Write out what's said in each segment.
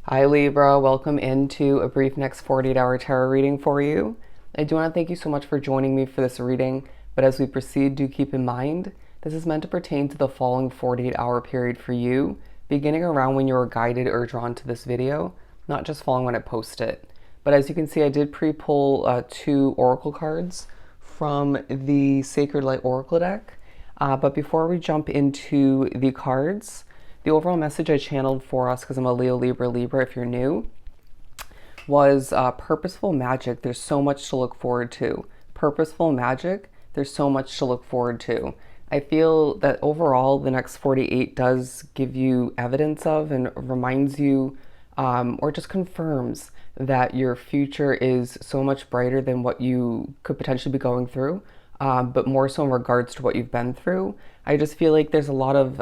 Hi Libra, welcome into a brief next 48-hour tarot reading for you. I do want to thank you so much for joining me for this reading, but as we proceed, do keep in mind this is meant to pertain to the following 48-hour period for you, beginning around when you were guided or drawn to this video, not just following when I post it. But as you can see, I did pre-pull two oracle cards from the Sacred Light Oracle deck. But before we jump into the cards, the overall message I channeled for us, because I'm a Leo, Libra if you're new, was purposeful magic. There's so much to look forward to. Purposeful magic, there's so much to look forward to. I feel that overall the next 48 does give you evidence of and reminds you or just confirms that your future is so much brighter than what you could potentially be going through. But more so in regards to what you've been through. I just feel like there's a lot of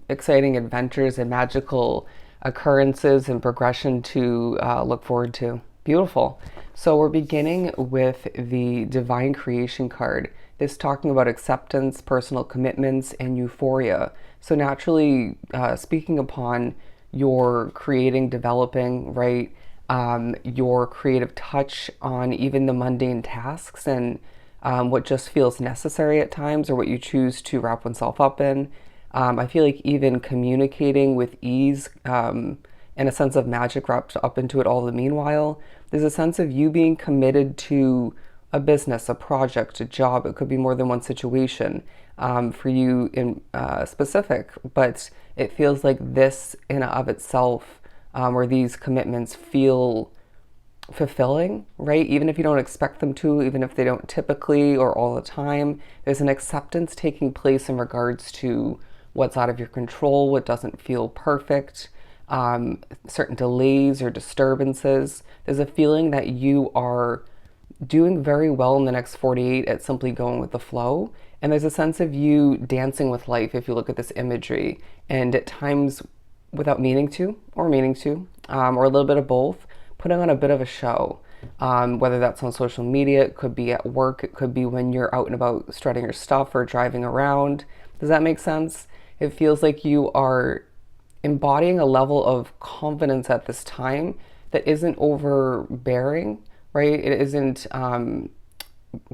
exciting adventures and magical occurrences and progression to look forward to. Beautiful. So we're beginning with the Divine Creation card. This talking about acceptance, personal commitments, and euphoria. So naturally, speaking upon your creating, developing, right? Your creative touch on even the mundane tasks and what just feels necessary at times or what you choose to wrap oneself up in. I feel like even communicating with ease and a sense of magic wrapped up into it all the meanwhile. There's a sense of you being committed to a business, a project, a job. It could be more than one situation for you in specific, but it feels like this in and of itself or these commitments feel fulfilling, right? Even if you don't expect them to, even if they don't typically or all the time, there's an acceptance taking place in regards to what's out of your control, what doesn't feel perfect, certain delays or disturbances. There's a feeling that you are doing very well in the next 48 at simply going with the flow. And there's a sense of you dancing with life if you look at this imagery, and at times without meaning to, or meaning to, or a little bit of both, putting on a bit of a show, whether that's on social media, it could be at work, it could be when you're out and about strutting your stuff or driving around. Does that make sense? It feels like you are embodying a level of confidence at this time that isn't overbearing, right? It isn't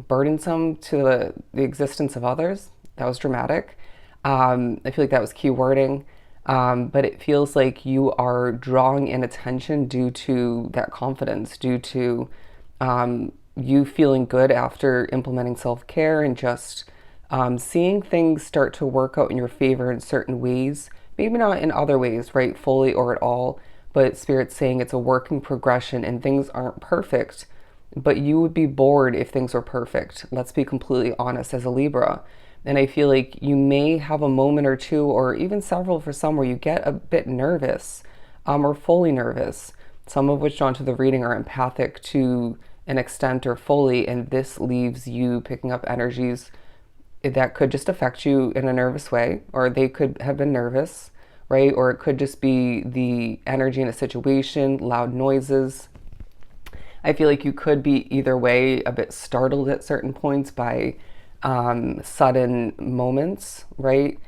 burdensome to the existence of others. That was dramatic. I feel like that was key wording. But it feels like you are drawing in attention due to that confidence, due to you feeling good after implementing self-care and just seeing things start to work out in your favor in certain ways, maybe not in other ways, right, fully or at all, but Spirit's saying it's a working progression and things aren't perfect, but you would be bored if things were perfect. Let's be completely honest as a Libra. And I feel like you may have a moment or two, or even several for some, where you get a bit nervous or fully nervous, some of which drawn to the reading are empathic to an extent or fully, and this leaves you picking up energies that could just affect you in a nervous way, or they could have been nervous, right? Or it could just be the energy in a situation, loud noises. I feel like you could be either way a bit startled at certain points by sudden moments, right?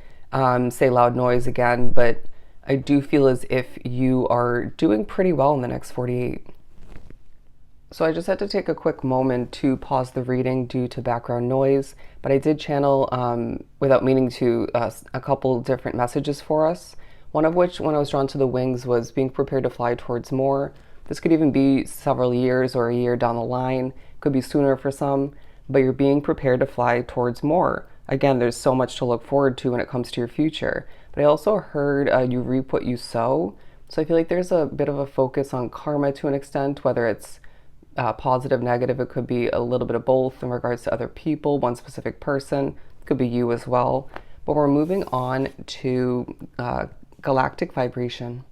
Say loud noise again, but I do feel as if you are doing pretty well in the next 48. So I just had to take a quick moment to pause the reading due to background noise, but I did channel, without meaning to, a couple different messages for us. One of which, when I was drawn to the wings, was being prepared to fly towards more. This could even be several years or a year down the line, could be sooner for some, but you're being prepared to fly towards more. Again, there's so much to look forward to when it comes to your future. But I also heard you reap what you sow. So I feel like there's a bit of a focus on karma to an extent, whether it's positive, negative. It could be a little bit of both in regards to other people, one specific person. It could be you as well. But we're moving on to Galactic Vibration.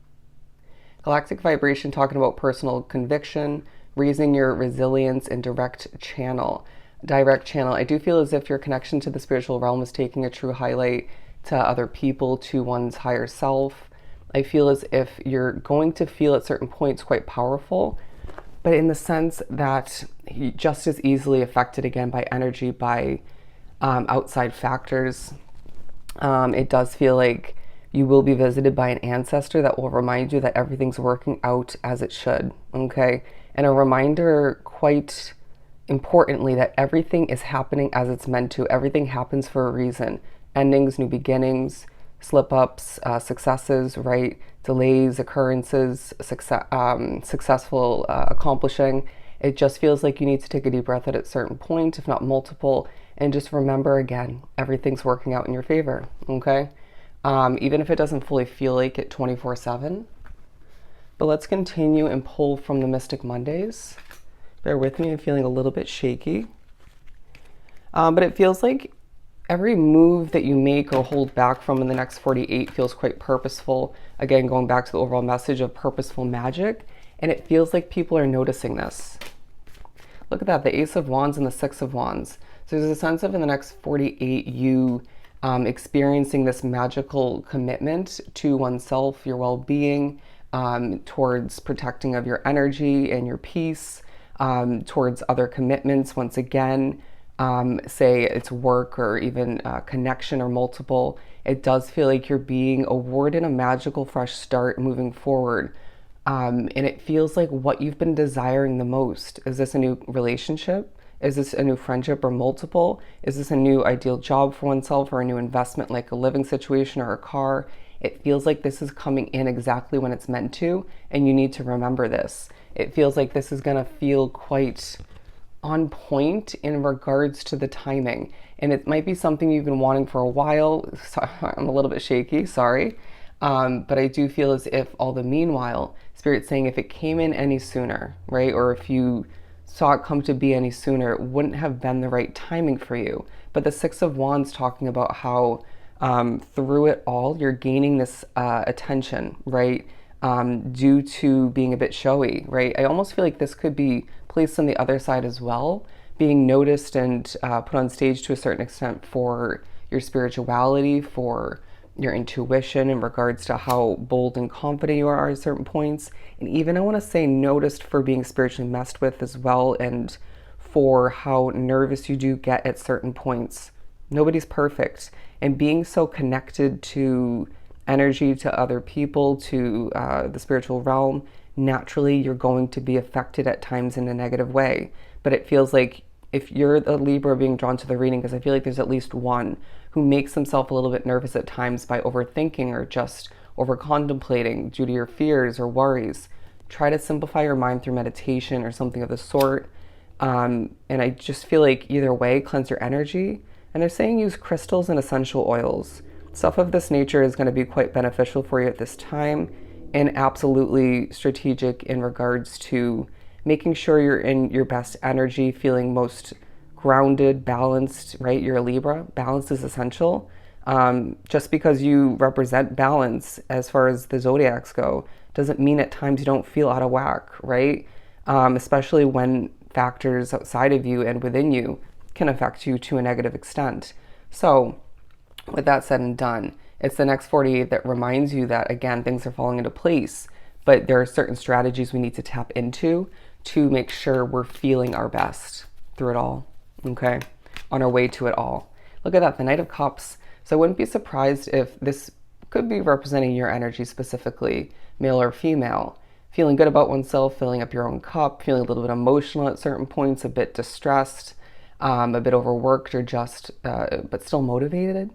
Galactic Vibration, talking about personal conviction, raising your resilience and direct channel. I do feel as if your connection to the spiritual realm is taking a true highlight to other people, to one's higher self. I feel as if you're going to feel at certain points quite powerful, but in the sense that you're just as easily affected again by energy, by outside factors. It does feel like You will be visited by an ancestor that will remind you that everything's working out as it should, okay? And a reminder, quite importantly, that everything is happening as it's meant to. Everything happens for a reason. Endings, new beginnings, slip-ups, successes, right? Delays, occurrences, successful accomplishing. It just feels like you need to take a deep breath at a certain point, if not multiple, and just remember again, everything's working out in your favor, okay? Even if it doesn't fully feel like it 24/7. But let's continue and pull from the Mystic Mondays. Bear with me, I'm feeling a little bit shaky. But it feels like every move that you make or hold back from in the next 48 feels quite purposeful. Again, going back to the overall message of purposeful magic. And it feels like people are noticing this. Look at that, the Ace of Wands and the Six of Wands. So there's a sense of in the next 48, you experiencing this magical commitment to oneself, your well-being, towards protecting of your energy and your peace, towards other commitments. Once again, say it's work or even connection or multiple, it does feel like you're being awarded a magical fresh start moving forward. And it feels like what you've been desiring the most. Is this a new relationship? Is this a new friendship or multiple? Is this a new ideal job for oneself or a new investment like a living situation or a car? It feels like this is coming in exactly when it's meant to, and you need to remember this. It feels like this is going to feel quite on point in regards to the timing. And it might be something you've been wanting for a while. I'm a little bit shaky, sorry. But I do feel as if all the meanwhile, Spirit's saying if it came in any sooner, right? Or if you saw it come to be any sooner, it wouldn't have been the right timing for you. But the Six of Wands talking about how through it all, you're gaining this attention, right? Due to being a bit showy, right? I almost feel like this could be placed on the other side as well, being noticed and put on stage to a certain extent for your spirituality, for your intuition in regards to how bold and confident you are at certain points. And even I want to say noticed for being spiritually messed with as well, and for how nervous you do get at certain points. Nobody's perfect. And being so connected to energy, to other people, to the spiritual realm, naturally you're going to be affected at times in a negative way. But it feels like if you're the Libra being drawn to the reading, because I feel like there's at least one who makes himself a little bit nervous at times by overthinking or just over contemplating due to your fears or worries. Try to simplify your mind through meditation or something of the sort. And I just feel like either way, cleanse your energy. And they're saying use crystals and essential oils. Stuff of this nature is going to be quite beneficial for you at this time, and absolutely strategic in regards to making sure you're in your best energy, feeling most grounded, balanced, right? You're a Libra. Balance is essential. Just because you represent balance as far as the zodiacs go doesn't mean at times you don't feel out of whack, right? Especially when factors outside of you and within you can affect you to a negative extent. So with that said and done, it's the next 48 that reminds you that, again, things are falling into place, but there are certain strategies we need to tap into to make sure we're feeling our best through it all, okay? On our way to it all. Look at that, the Knight of Cups. So I wouldn't be surprised if this could be representing your energy specifically, male or female. Feeling good about oneself, filling up your own cup, feeling a little bit emotional at certain points, a bit distressed, a bit overworked, or just, but still motivated,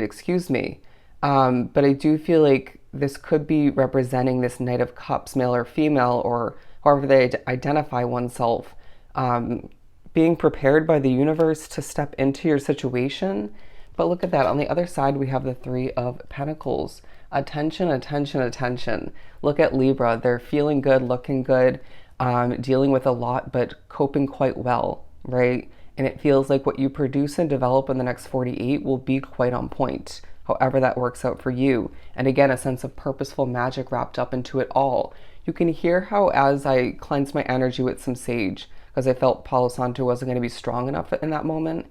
excuse me. But I do feel like this could be representing this Knight of Cups, male or female, or however they identify oneself, being prepared by the universe to step into your situation. But look at that. On the other side, we have the Three of Pentacles. Attention, attention, attention. Look at Libra. They're feeling good, looking good, dealing with a lot, but coping quite well, right? And it feels like what you produce and develop in the next 48 will be quite on point, however that works out for you. And again, a sense of purposeful magic wrapped up into it all. You can hear how as I cleansed my energy with some sage, because I felt Palo Santo wasn't going to be strong enough in that moment,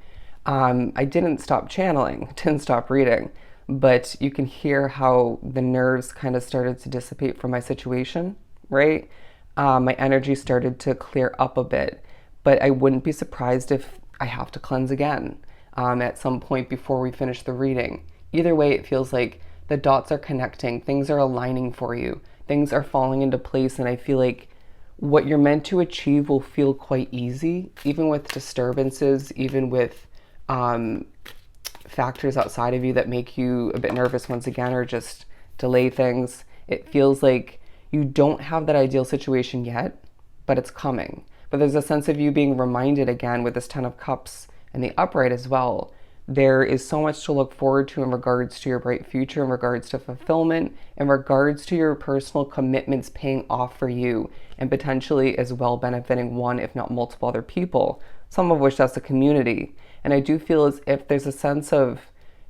I didn't stop channeling, didn't stop reading, but you can hear how the nerves kind of started to dissipate from my situation, right? My energy started to clear up a bit, but I wouldn't be surprised if I have to cleanse again at some point before we finish the reading. Either way, it feels like the dots are connecting, things are aligning for you, things are falling into place, and I feel like what you're meant to achieve will feel quite easy, even with disturbances, even with factors outside of you that make you a bit nervous once again, or just delay things. It feels like you don't have that ideal situation yet, but it's coming. But there's a sense of you being reminded again with this Ten of Cups and the upright as well. There is so much to look forward to in regards to your bright future, in regards to fulfillment, in regards to your personal commitments paying off for you, and potentially as well benefiting one, if not multiple other people, some of which that's the community. And I do feel as if there's a sense of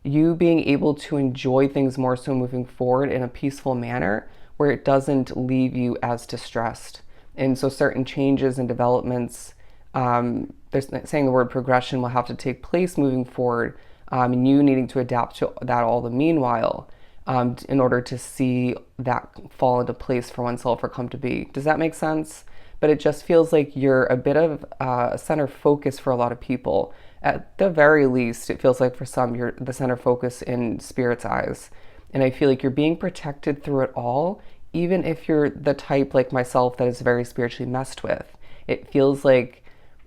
you being able to enjoy things more so moving forward in a peaceful manner where it doesn't leave you as distressed. And so certain changes and developments, they're saying the word progression will have to take place moving forward, and you needing to adapt to that all the meanwhile, in order to see that fall into place for oneself or come to be. Does that make sense? But it just feels like you're a bit of a center focus for a lot of people. At the very least, it feels like for some, you're the center focus in Spirit's eyes. And I feel like you're being protected through it all, even if you're the type like myself that is very spiritually messed with. It feels like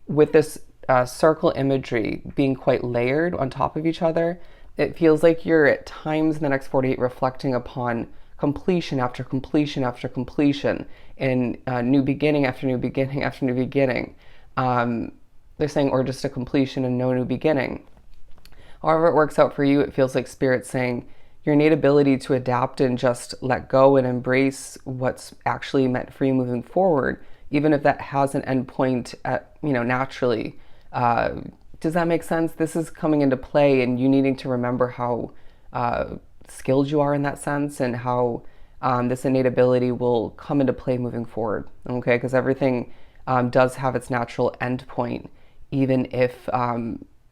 with this circle imagery being quite layered on top of each other, it feels like you're at times in the next 48 reflecting upon completion after completion after completion, and new beginning after new beginning after new beginning. They're saying, or just a completion and no new beginning. However it works out for you, it feels like Spirit's saying your innate ability to adapt and just let go and embrace what's actually meant for you moving forward, even if that has an end point at, naturally. Does that make sense? This is coming into play, and you needing to remember how skilled you are in that sense, and how this innate ability will come into play moving forward, okay? Because everything does have its natural end point, even if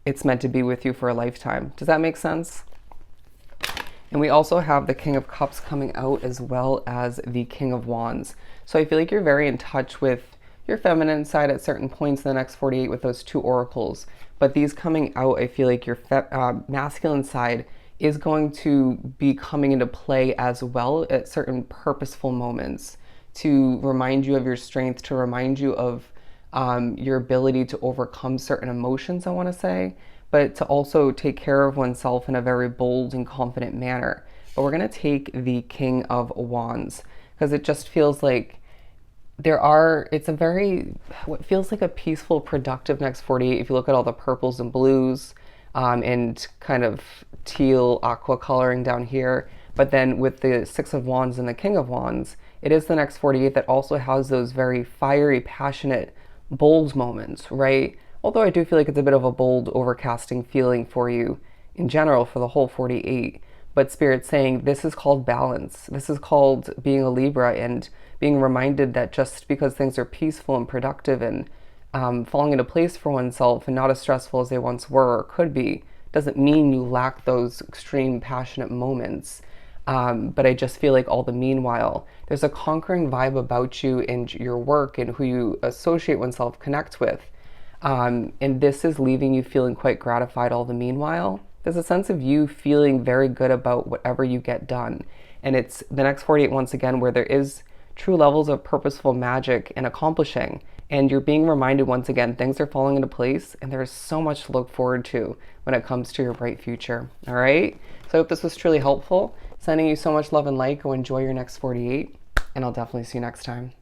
it's meant to be with you for a lifetime. Does that make sense? And we also have the King of Cups coming out, as well as the King of Wands. So I feel like you're very in touch with your feminine side at certain points in the next 48 with those two oracles. But these coming out, I feel like your masculine side is going to be coming into play as well at certain purposeful moments, to remind you of your strength, to remind you of your ability to overcome certain emotions, I want to say, but to also take care of oneself in a very bold and confident manner. But we're going to take the King of Wands, because it just feels like it's a very, what feels like a peaceful, productive next 48. If you look at all the purples and blues, and kind of teal aqua coloring down here, but then with the Six of Wands and the King of Wands, it is the next 48 that also has those very fiery, passionate, bold moments, right? Although I do feel like it's a bit of a bold, overcasting feeling for you in general for the whole 48. But Spirit's saying this is called balance. This is called being a Libra, and being reminded that just because things are peaceful and productive and falling into place for oneself and not as stressful as they once were or could be, doesn't mean you lack those extreme passionate moments. But I just feel like all the meanwhile, there's a conquering vibe about you and your work and who you associate oneself, connect with. And this is leaving you feeling quite gratified all the meanwhile. There's a sense of you feeling very good about whatever you get done. And it's the next 48 once again where there is true levels of purposeful magic and accomplishing. And you're being reminded once again, things are falling into place, and there's so much to look forward to when it comes to your bright future. All right? So I hope this was truly helpful. Sending you so much love and light. Go enjoy your next 48, and I'll definitely see you next time.